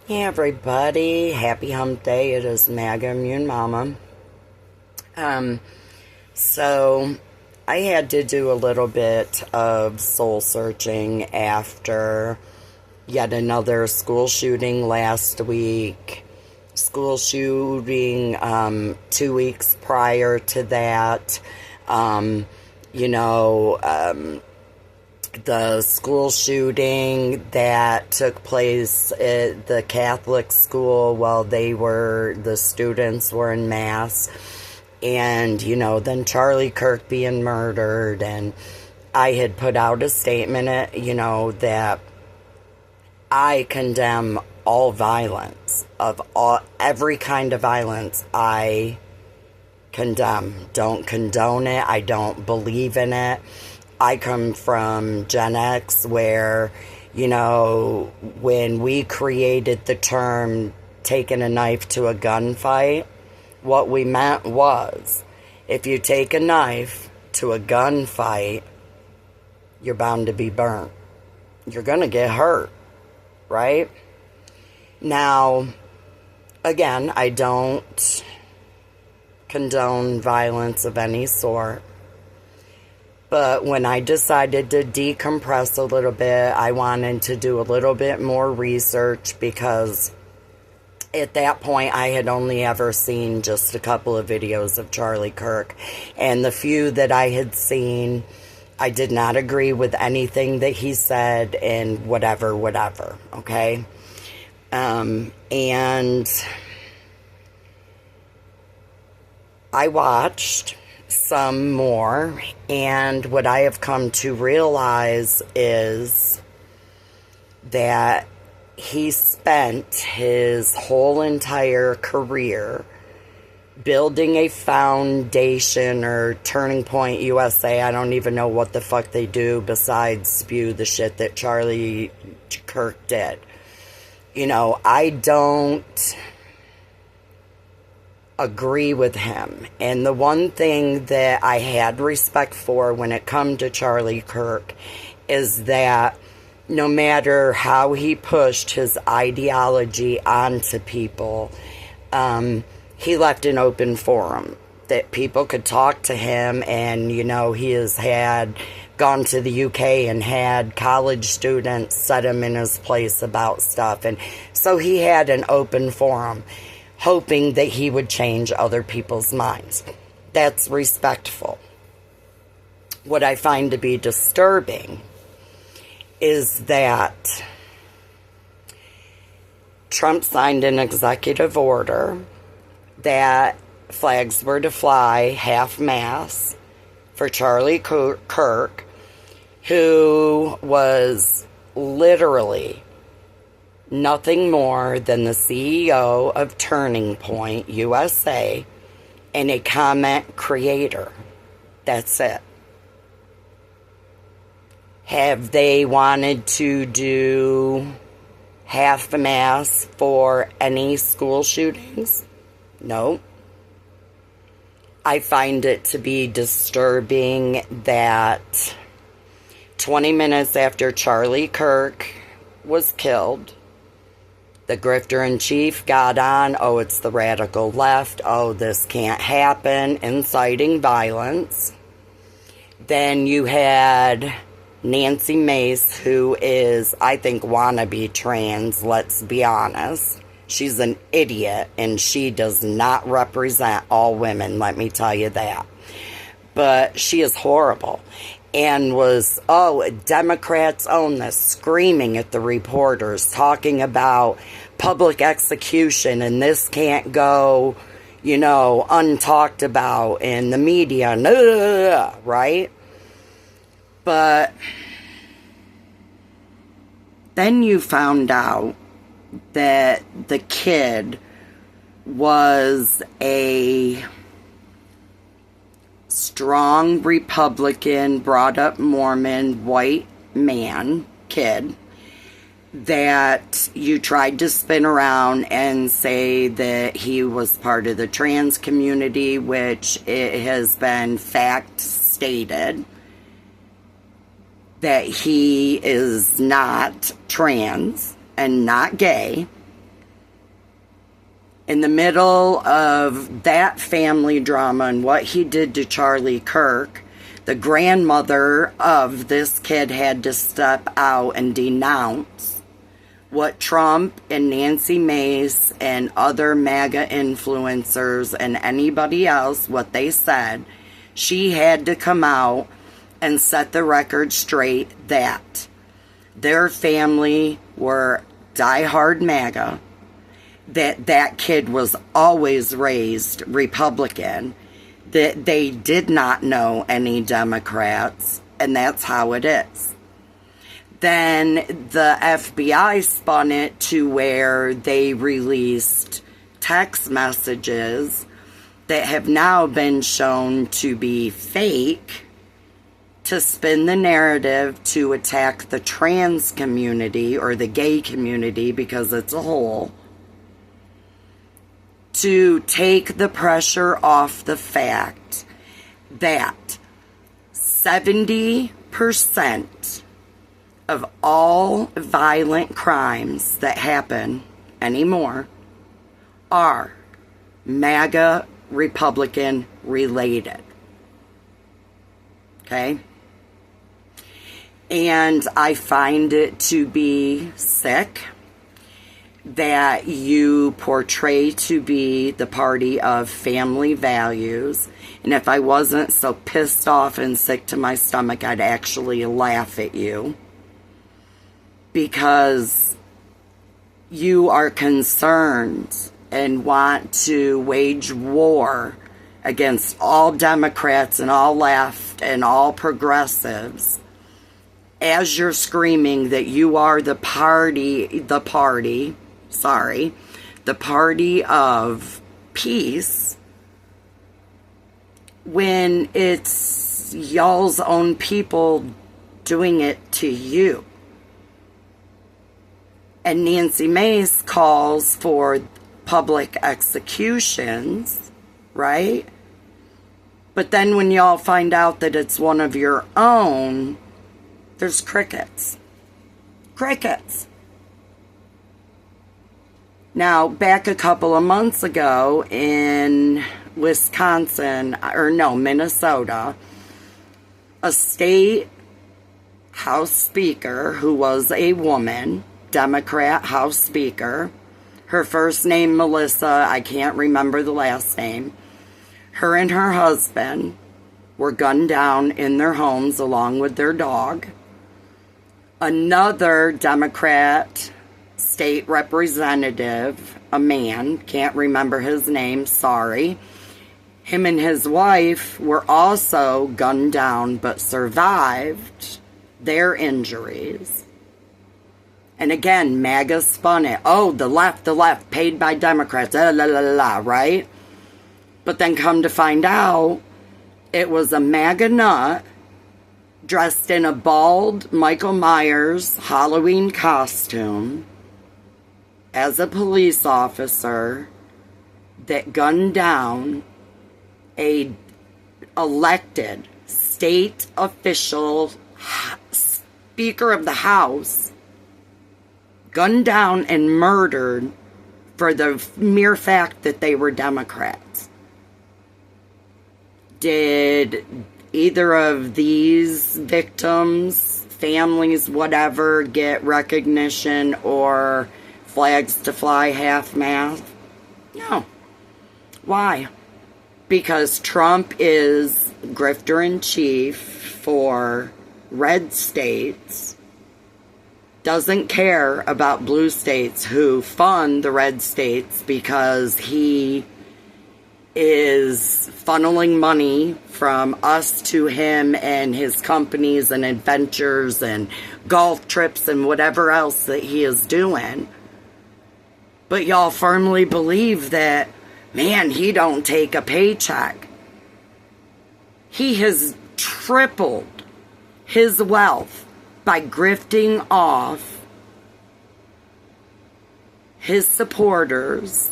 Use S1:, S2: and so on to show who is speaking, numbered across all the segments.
S1: Hey everybody, happy hump day. It is MAGA Immune Mama. Um, so I had to do a little bit of soul searching after yet another school shooting last week. School shooting 2 weeks prior to that. Um, you know, the school shooting that took place at the Catholic school while the students were in mass. And, then Charlie Kirk being murdered. And I had put out a statement, that I condemn all violence, every kind of violence. I condemn. Don't condone it. I don't believe in it. I come from Gen X where, when we created the term taking a knife to a gunfight, what we meant was if you take a knife to a gunfight, you're bound to be burnt. You're going to get hurt, right? Now, again, I don't condone violence of any sort. But when I decided to decompress a little bit, I wanted to do a little bit more research because at that point I had only ever seen just a couple of videos of Charlie Kirk. And the few that I had seen, I did not agree with anything that he said and whatever, okay? And I watched some more, and what I have come to realize is that he spent his whole entire career building a foundation, or Turning Point USA. I don't even know what the fuck they do besides spew the shit that Charlie Kirk did. I don't agree with him. And the one thing that I had respect for when it come to Charlie Kirk is that no matter how he pushed his ideology onto people, he left an open forum that people could talk to him. And, he has gone to the UK and had college students set him in his place about stuff. And so he had an open forum, hoping that he would change other people's minds. That's respectful. What I find to be disturbing is that Trump signed an executive order that flags were to fly half-mast for Charlie Kirk, who was literally nothing more than the CEO of Turning Point USA and a comment creator. That's it. Have they wanted to do half-mast for any school shootings? No. I find it to be disturbing that 20 minutes after Charlie Kirk was killed, the grifter-in-chief got on, oh, it's the radical left, oh, this can't happen, inciting violence. Then you had Nancy Mace, who is, I think, wannabe trans, let's be honest. She's an idiot, and she does not represent all women, let me tell you that. But she is horrible. And was, oh, Democrats own this, screaming at the reporters, talking about public execution, and this can't go, untalked about in the media, right? But then you found out that the kid was a strong Republican, brought up Mormon, white man, kid, that you tried to spin around and say that he was part of the trans community, which it has been fact stated that he is not trans and not gay. In the middle of that family drama and what he did to Charlie Kirk, the grandmother of this kid had to step out and denounce what Trump and Nancy Mace and other MAGA influencers and anybody else, what they said. She had to come out and set the record straight that their family were diehard MAGA, that kid was always raised Republican, that they did not know any Democrats, and that's how it is. Then the FBI spun it to where they released text messages that have now been shown to be fake to spin the narrative to attack the trans community or the gay community because it's a whole, to take the pressure off the fact that 70% of all violent crimes that happen anymore are MAGA Republican related. Okay? And I find it to be sick that you portray to be the party of family values. And if I wasn't so pissed off and sick to my stomach, I'd actually laugh at you. Because you are concerned and want to wage war against all Democrats and all left and all progressives as you're screaming that you are the party of peace, when it's y'all's own people doing it to you. And Nancy Mace calls for public executions, right? But then when y'all find out that it's one of your own, there's crickets. Crickets. Now, back a couple of months ago in Minnesota, a state House Speaker who was a woman, Democrat House Speaker, her first name Melissa, I can't remember the last name, her and her husband were gunned down in their homes along with their dog. Another Democrat state representative, a man, can't remember his name, sorry. Him and his wife were also gunned down but survived their injuries. And again, MAGA spun it. Oh, the left, paid by Democrats, right? But then come to find out, it was a MAGA nut dressed in a bald Michael Myers Halloween costume as a police officer that gunned down a elected state official, Speaker of the House, gunned down and murdered for the mere fact that they were Democrats. Did either of these victims, families, whatever, get recognition or flags to fly half-mast? No. Why? Because Trump is grifter-in-chief for red states, doesn't care about blue states who fund the red states because he is funneling money from us to him and his companies and adventures and golf trips and whatever else that he is doing. But y'all firmly believe that, man, he don't take a paycheck. He has tripled his wealth by grifting off his supporters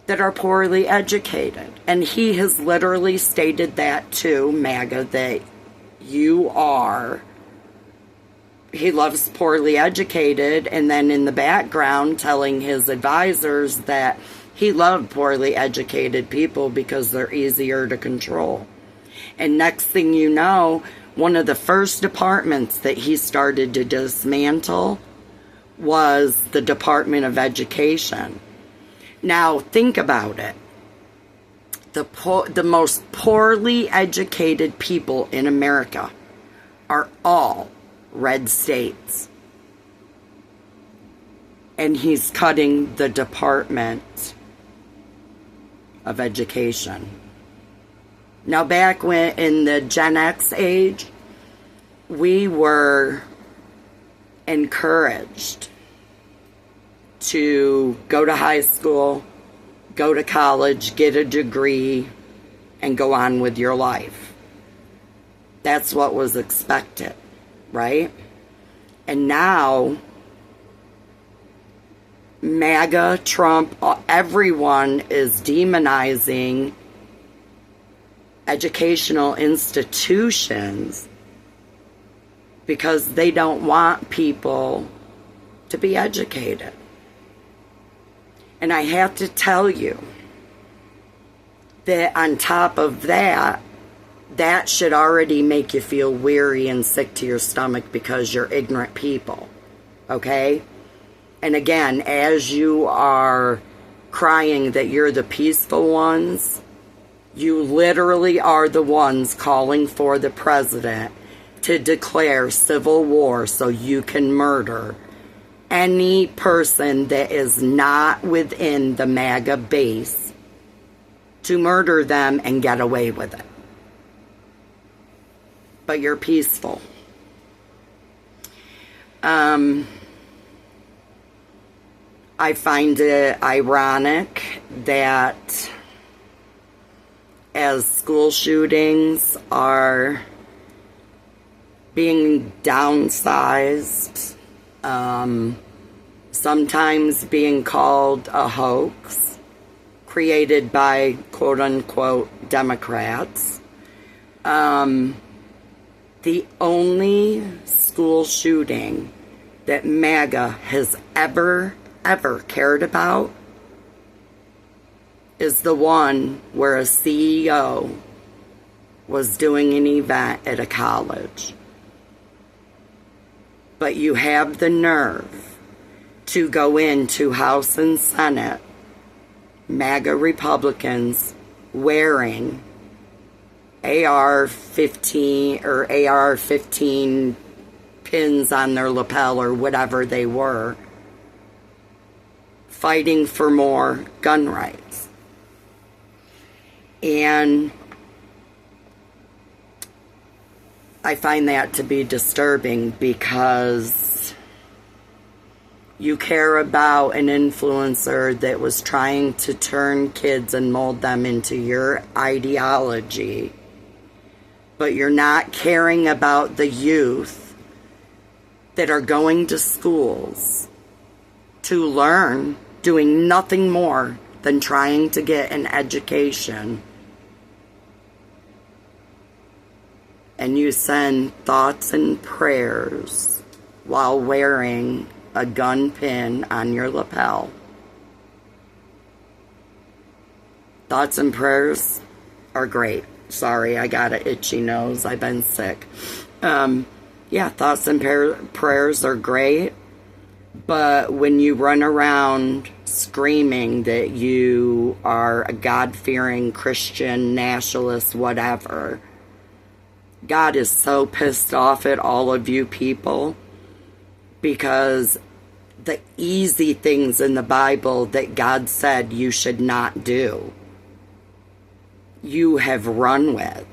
S1: that are poorly educated. And he has literally stated that to MAGA, that you are he loves poorly educated, and then in the background telling his advisors that he loved poorly educated people because they're easier to control. And next thing you know, one of the first departments that he started to dismantle was the Department of Education. Now, think about it. The most poorly educated people in America are all red states. And he's cutting the Department of Education. Now, back when in the Gen X age, we were encouraged to go to high school, go to college, get a degree, and go on with your life. That's what was expected, right? And now, MAGA, Trump, everyone is demonizing educational institutions because they don't want people to be educated. And I have to tell you that on top of that, that should already make you feel weary and sick to your stomach because you're ignorant people, okay? And again, as you are crying that you're the peaceful ones, you literally are the ones calling for the president to declare civil war so you can murder any person that is not within the MAGA base, to murder them and get away with it. But you're peaceful. I find it ironic that as school shootings are being downsized, sometimes being called a hoax created by quote-unquote Democrats, the only school shooting that MAGA has ever cared about is the one where a CEO was doing an event at a college. But you have the nerve to go into House and Senate, MAGA Republicans wearing AR-15 or AR-15 pins on their lapel or whatever they were, fighting for more gun rights. And I find that to be disturbing because you care about an influencer that was trying to turn kids and mold them into your ideology, but you're not caring about the youth that are going to schools to learn, doing nothing more than trying to get an education. And you send thoughts and prayers while wearing a gun pin on your lapel. Thoughts and prayers are great. Sorry, I got an itchy nose. I've been sick. Yeah, thoughts and prayers are great. But when you run around screaming that you are a God-fearing Christian, nationalist, whatever, God is so pissed off at all of you people because the easy things in the Bible that God said you should not do, you have run with.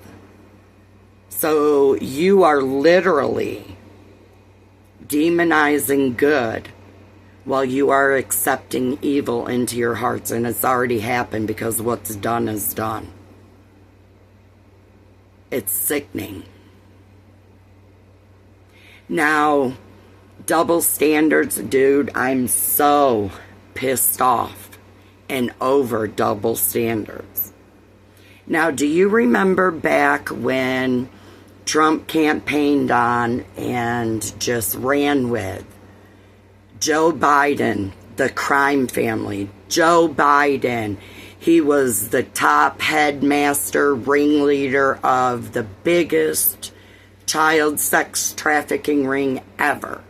S1: So you are literally demonizing good while you are accepting evil into your hearts, and it's already happened because what's done is done. It's sickening. Now, double standards, dude, I'm so pissed off and over double standards. Now, do you remember back when Trump campaigned on and just ran with. Joe Biden, the crime family. Joe Biden, he was the top headmaster, ringleader of the biggest child sex trafficking ring ever.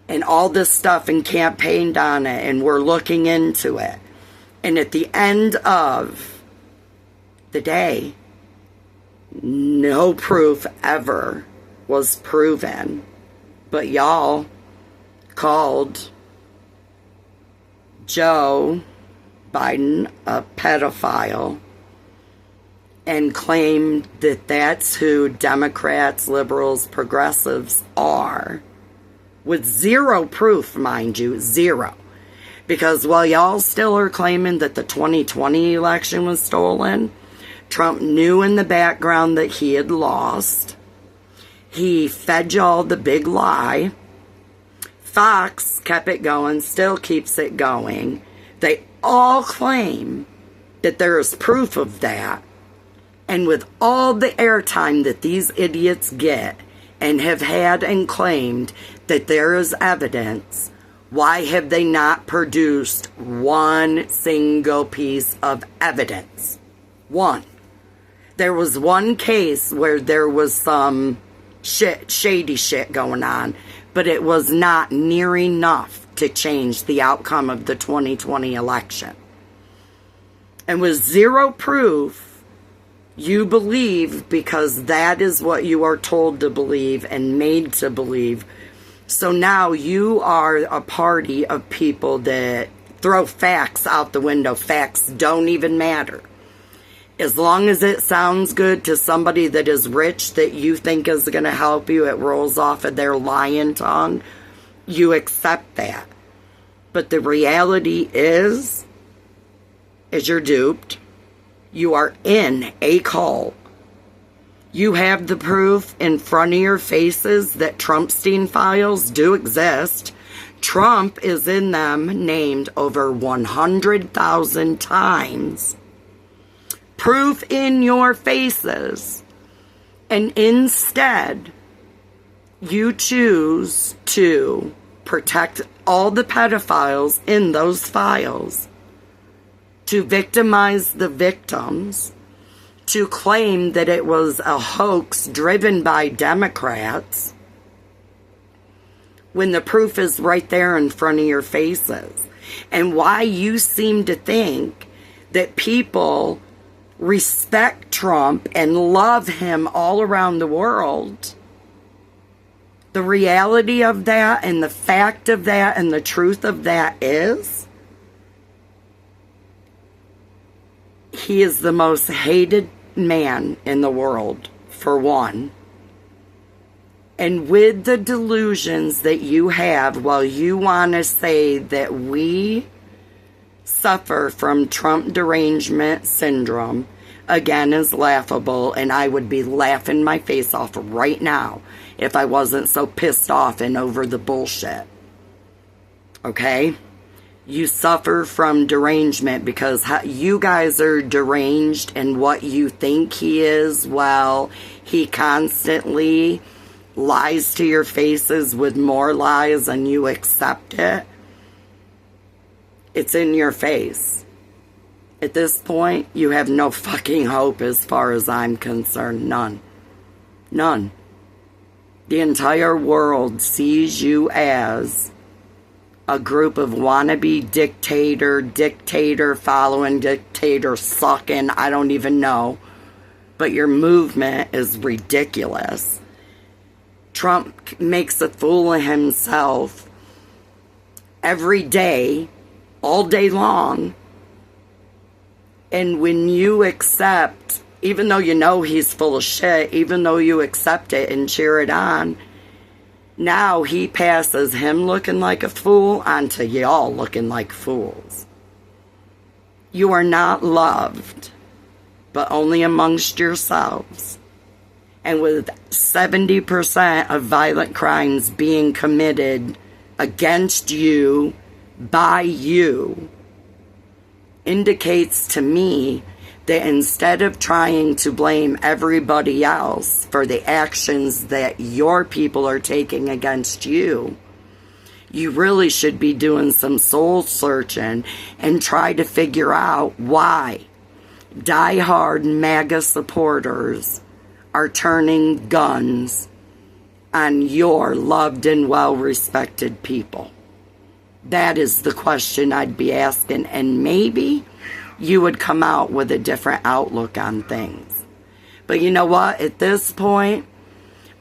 S1: And all this stuff, and campaigned on it, and we're looking into it. And at the end of the day, no proof ever was proven. But y'all called Joe Biden a pedophile and claimed that that's who Democrats, liberals, progressives are. With zero proof, mind you, zero. Because while y'all still are claiming that the 2020 election was stolen, Trump knew in the background that he had lost. He fed y'all the big lie. Fox kept it going, still keeps it going. They all claim that there is proof of that. And with all the airtime that these idiots get and have had and claimed that there is evidence, why have they not produced one single piece of evidence? One. There was one case where there was some shady shit going on, but it was not near enough to change the outcome of the 2020 election. And with zero proof, you believe because that is what you are told to believe and made to believe. So now you are a party of people that throw facts out the window. Facts don't even matter. As long as it sounds good to somebody that is rich that you think is going to help you, it rolls off of their lying tongue, you accept that. But the reality is you're duped. You are in a cult. You have the proof in front of your faces that Trumpstein files do exist. Trump is in them, named over 100,000 times. Proof in your faces. And instead, you choose to protect all the pedophiles in those files, to victimize the victims, to claim that it was a hoax driven by Democrats, when the proof is right there in front of your faces. And why you seem to think that people respect Trump and love him all around the world. The reality of that and the fact of that and the truth of that is he is the most hated man in the world, for one. And with the delusions that you have, while you want to say that we suffer from Trump derangement syndrome, again, is laughable, and I would be laughing my face off right now if I wasn't so pissed off and over the bullshit. Okay? You suffer from derangement because you guys are deranged in what you think he is. Well, he constantly lies to your faces with more lies and you accept it. It's in your face. At this point, you have no fucking hope as far as I'm concerned. None. None. The entire world sees you as a group of wannabe dictator following, dictator sucking, I don't even know. But your movement is ridiculous. Trump makes a fool of himself every day, all day long. And when you accept, even though you know he's full of shit, even though you accept it and cheer it on, now he passes him looking like a fool onto y'all looking like fools. You are not loved, but only amongst yourselves. And with 70% of violent crimes being committed against you, by you, indicates to me that instead of trying to blame everybody else for the actions that your people are taking against you, you really should be doing some soul searching and try to figure out why die-hard MAGA supporters are turning guns on your loved and well-respected people. That is the question I'd be asking, and maybe you would come out with a different outlook on things. But you know what? At this point,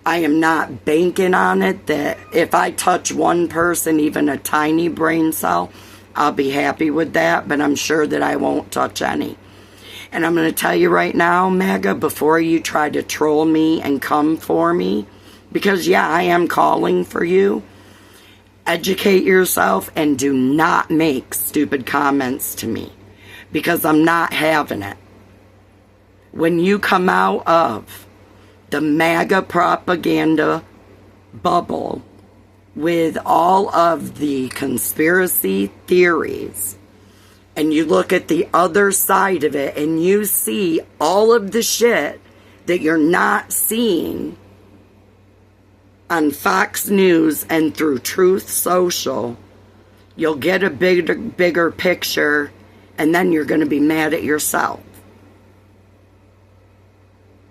S1: I am not banking on it that if I touch one person, even a tiny brain cell, I'll be happy with that, but I'm sure that I won't touch any. And I'm going to tell you right now, MAGA, before you try to troll me and come for me, because yeah, I am calling for you, educate yourself and do not make stupid comments to me, because I'm not having it. When you come out of the MAGA propaganda bubble with all of the conspiracy theories, and you look at the other side of it and you see all of the shit that you're not seeing on Fox News and through Truth Social, you'll get a bigger picture, and then you're going to be mad at yourself.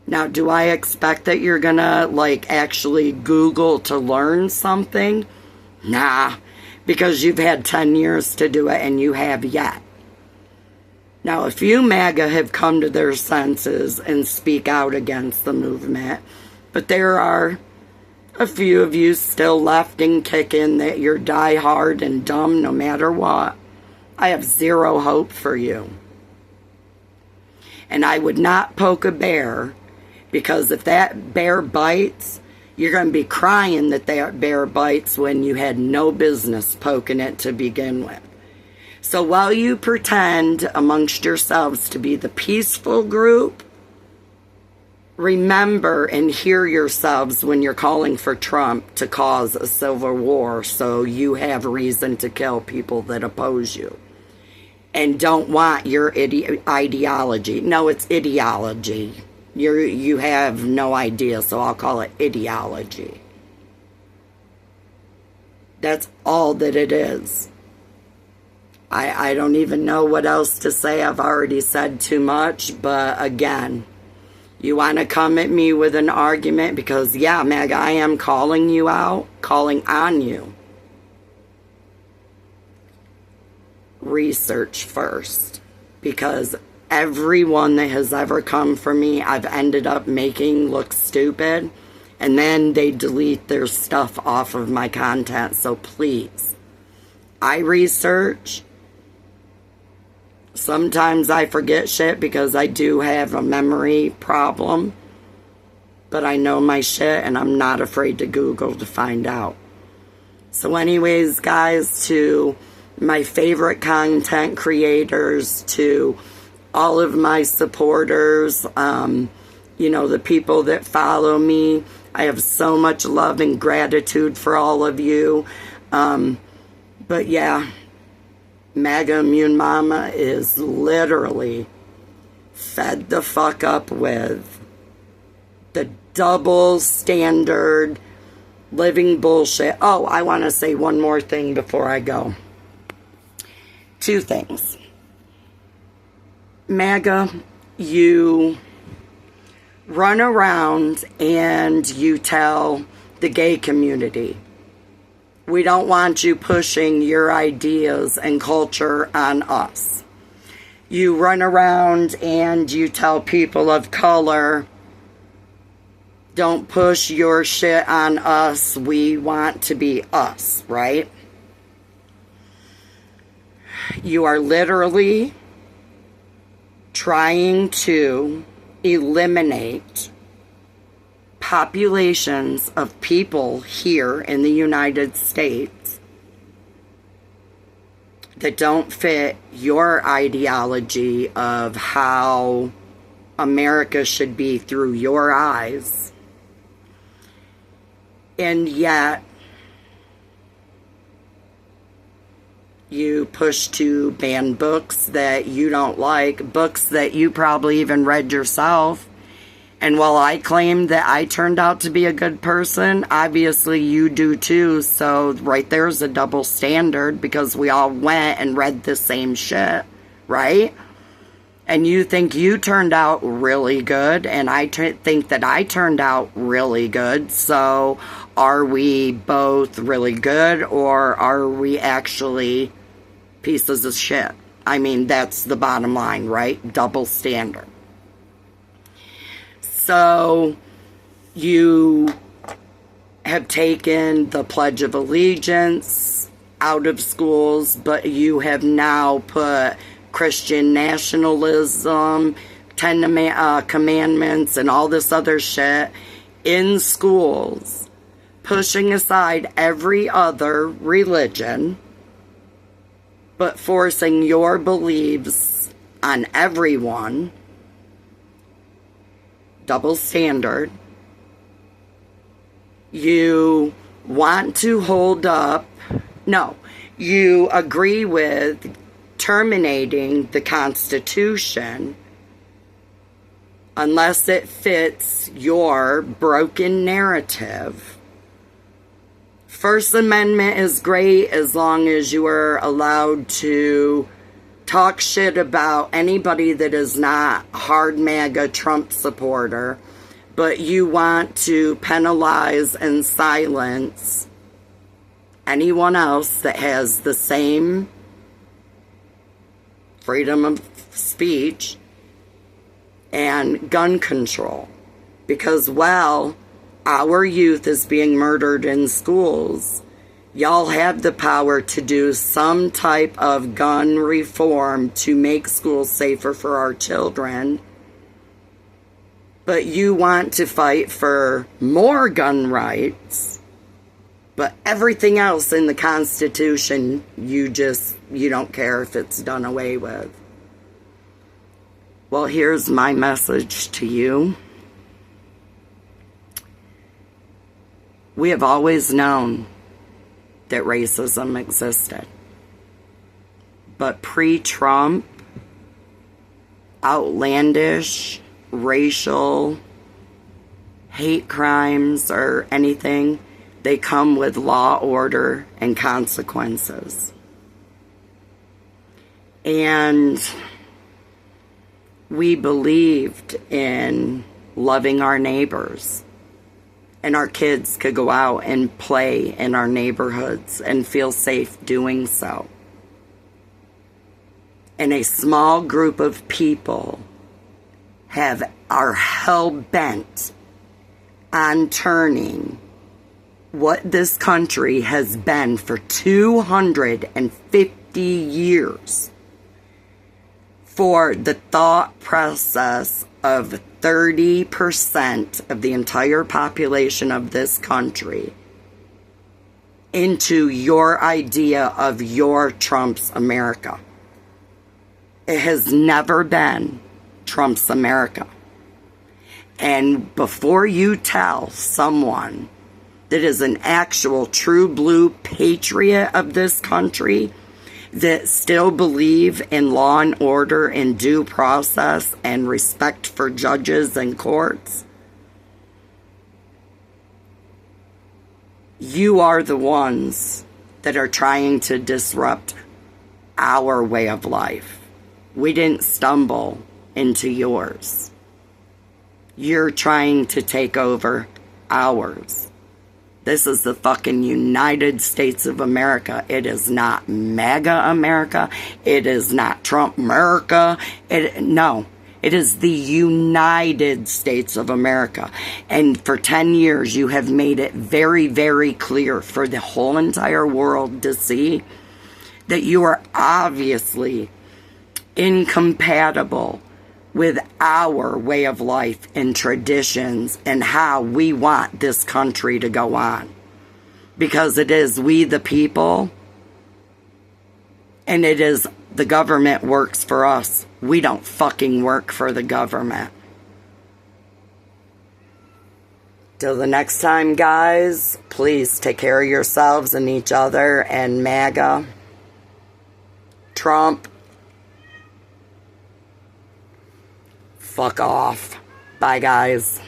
S1: Now, do I expect that you're going to, like, actually Google to learn something? Nah, because you've had 10 years to do it and you have yet. Now, a few MAGA have come to their senses and speak out against the movement, but there are a few of you still left and kicking that you're diehard and dumb no matter what. I have zero hope for you. And I would not poke a bear, because if that bear bites, you're going to be crying that that bear bites when you had no business poking it to begin with. So while you pretend amongst yourselves to be the peaceful group, remember and hear yourselves when you're calling for Trump to cause a civil war, so you have reason to kill people that oppose you and don't want your ideology. No, it's ideology. You have no idea, so I'll call it ideology. That's all that it is. I don't even know what else to say. I've already said too much, but again, you want to come at me with an argument, because yeah, Meg, I am calling you out, calling on you. Research first, because everyone that has ever come for me, I've ended up making look stupid, and then they delete their stuff off of my content. So please, I research. Sometimes I forget shit because I do have a memory problem, but I know my shit and I'm not afraid to Google to find out. So anyways, guys, to my favorite content creators, to all of my supporters, you know, the people that follow me, I have so much love and gratitude for all of you. But yeah, MAGA Immune Mama is literally fed the fuck up with the double standard living bullshit. Oh, I want to say one more thing before I go. Two things. MAGA, you run around and you tell the gay community, we don't want you pushing your ideas and culture on us. You run around and you tell people of color, don't push your shit on us, we want to be us, right? You are literally trying to eliminate populations of people here in the United States that don't fit your ideology of how America should be through your eyes. And yet, You push to ban books that you don't like, books that you probably even read yourself. And while I claim that I turned out to be a good person, obviously you do too. So right there's a double standard because we all went and read the same shit, right? And you think you turned out really good, and I think that I turned out really good. So are we both really good, or are we actually pieces of shit? I mean, that's the bottom line, right? Double standard. So you have taken the Pledge of Allegiance out of schools, but you have now put Christian nationalism, Ten Commandments, and all this other shit in schools, pushing aside every other religion, but forcing your beliefs on everyone. Double standard. You want to hold up, no, you agree with terminating the Constitution unless it fits your broken narrative. First Amendment is great as long as you are allowed to talk shit about anybody that is not hard MAGA Trump supporter, but you want to penalize and silence anyone else that has the same freedom of speech and gun control. Because, well, our youth is being murdered in schools. Y'all have the power to do some type of gun reform to make schools safer for our children. But you want to fight for more gun rights. But everything else in the Constitution, you don't care if it's done away with. Well, here's my message to you. We have always known that racism existed. But pre-Trump, outlandish, racial, hate crimes or anything, they come with law, order, and consequences. And we believed in loving our neighbors. And our kids could go out and play in our neighborhoods and feel safe doing so. And a small group of people are hell-bent on turning what this country has been for 250 years for the thought process of 30% of the entire population of this country into your idea of your Trump's America. It has never been Trump's America. And before you tell someone that is an actual true blue patriot of this country that still believe in law and order and due process and respect for judges and courts, you are the ones that are trying to disrupt our way of life. We didn't stumble into yours. You're trying to take over ours. This is the fucking United States of America. It is not MAGA America. It is not Trump America. No, it is the United States of America. And for 10 years, you have made it very, very clear for the whole entire world to see that you are obviously incompatible with our way of life and traditions and how we want this country to go on. Because it is we the people, and it is the government works for us. We don't fucking work for the government. Till the next time, guys, please take care of yourselves and each other, and MAGA, Trump, fuck off. Bye, guys.